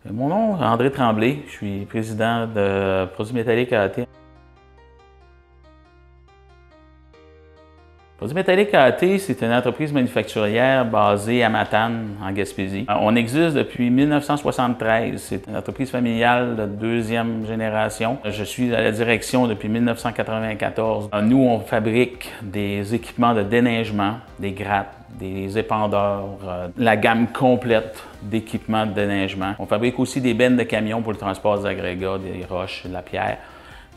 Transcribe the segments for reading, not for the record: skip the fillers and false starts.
Mon nom est André Tremblay, je suis président de Produits Métalliques AAT. Produits Métalliques AAT, c'est une entreprise manufacturière basée à Matane, en Gaspésie. On existe depuis 1973. C'est une entreprise familiale de deuxième génération. Je suis à la direction depuis 1994. Nous, on fabrique des équipements de déneigement, des grattes, des épandeurs, la gamme complète d'équipements de déneigement. On fabrique aussi des bennes de camions pour le transport des agrégats, des roches, de la pierre.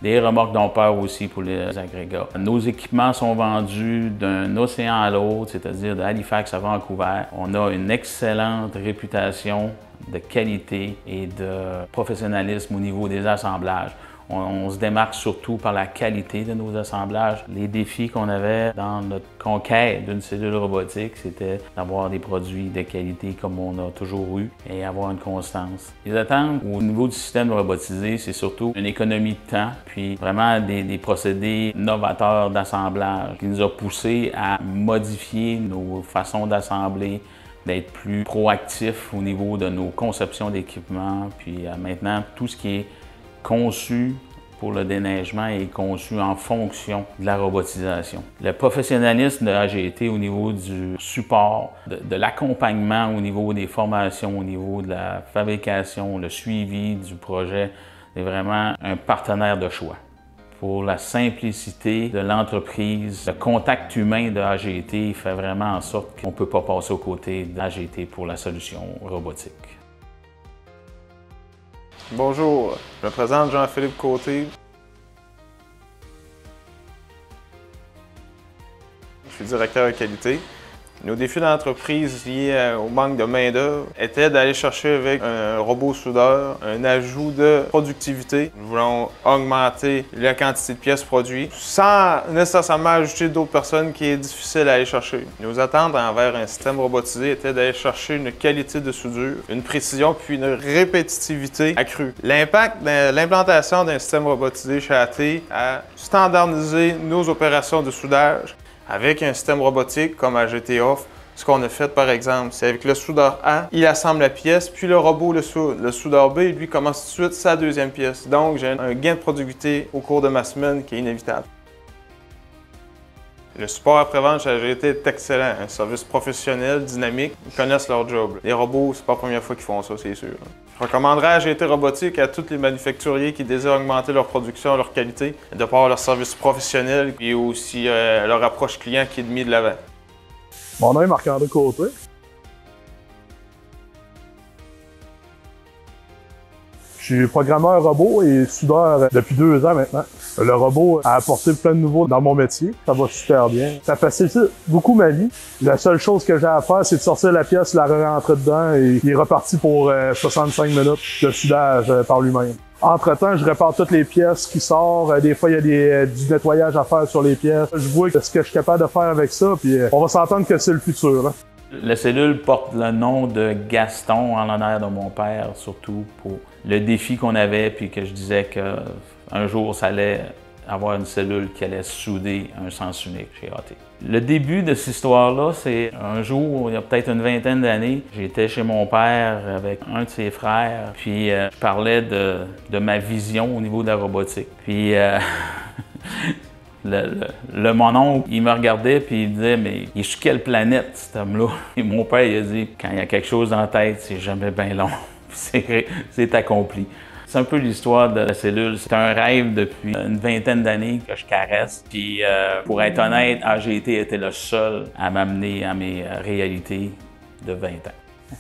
Des remorques dompeurs aussi pour les agrégats. Nos équipements sont vendus d'un océan à l'autre, c'est-à-dire de Halifax à Vancouver. On a une excellente réputation de qualité et de professionnalisme au niveau des assemblages. On se démarque surtout par la qualité de nos assemblages. Les défis qu'on avait dans notre conquête d'une cellule robotique, c'était d'avoir des produits de qualité comme on a toujours eu et avoir une constance. Les attentes au niveau du système robotisé, c'est surtout une économie de temps, puis vraiment des procédés novateurs d'assemblage qui nous a poussé à modifier nos façons d'assembler, d'être plus proactifs au niveau de nos conceptions d'équipements, puis maintenant tout ce qui est conçu pour le déneigement est conçu en fonction de la robotisation. Le professionnalisme de AGT au niveau du support, de l'accompagnement au niveau des formations, au niveau de la fabrication, le suivi du projet, est vraiment un partenaire de choix. Pour la simplicité de l'entreprise, le contact humain de AGT fait vraiment en sorte qu'on ne peut pas passer aux côtés d'AGT pour la solution robotique. Bonjour, je me présente Jean-Philippe Côté. Je suis directeur de qualité. Nos défis d'entreprise liés au manque de main-d'œuvre étaient d'aller chercher avec un robot soudeur un ajout de productivité. Nous voulons augmenter la quantité de pièces produites sans nécessairement ajouter d'autres personnes qui est difficile à aller chercher. Nos attentes envers un système robotisé étaient d'aller chercher une qualité de soudure, une précision puis une répétitivité accrue. L'impact de l'implantation d'un système robotisé chez AT a standardisé nos opérations de soudage. Avec un système robotique comme AGT Off, ce qu'on a fait par exemple, c'est avec le soudeur A, il assemble la pièce, puis le robot le soude. Le soudeur B, lui, commence tout de suite sa deuxième pièce. Donc, j'ai un gain de productivité au cours de ma semaine qui est inévitable. Le support après-vente chez AGT est excellent. Un service professionnel, dynamique, ils connaissent leur job. Les robots, c'est pas la première fois qu'ils font ça, c'est sûr. Je recommanderais AGT Robotique à tous les manufacturiers qui désirent augmenter leur production, leur qualité, de par leur service professionnel et aussi leur approche client qui est mise de l'avant. Mon nom est Marc-André Côté. Je suis programmeur robot et soudeur depuis 2 ans maintenant. Le robot a apporté plein de nouveaux dans mon métier. Ça va super bien. Ça facilite beaucoup ma vie. La seule chose que j'ai à faire, c'est de sortir la pièce, la rentrer dedans et il est reparti pour 65 minutes de soudage par lui-même. Entre-temps, je répare toutes les pièces qui sortent. Des fois, il y a du nettoyage à faire sur les pièces. Je vois ce que je suis capable de faire avec ça, puis on va s'entendre que c'est le futur. Hein. La cellule porte le nom de Gaston en l'honneur de mon père, surtout pour le défi qu'on avait, puis que je disais qu'un jour, ça allait avoir une cellule qui allait souder un sens unique chez AT. Le début de cette histoire-là, c'est un jour, il y a peut-être une vingtaine d'années, j'étais chez mon père avec un de ses frères, puis je parlais de ma vision au niveau de la robotique. Puis mon oncle, il me regardait puis il disait « Mais il est sur quelle planète, cet homme-là? » Et mon père, il a dit « Quand il y a quelque chose en tête, c'est jamais bien long. » C'est accompli. C'est un peu l'histoire de la cellule. C'est un rêve depuis une vingtaine d'années que je caresse. Puis pour être honnête, AGT était le seul à m'amener à mes réalités de 20 ans.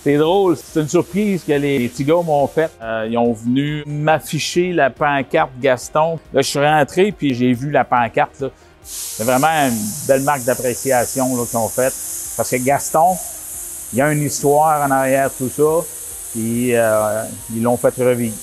C'est drôle, c'est une surprise que les petits gars m'ont faite. Ils ont venu m'afficher la pancarte Gaston. Là, je suis rentré puis j'ai vu la pancarte. Là. C'est vraiment une belle marque d'appréciation qu'ils ont faite. Parce que Gaston, il y a une histoire en arrière de tout ça. Puis ils l'ont fait revivre.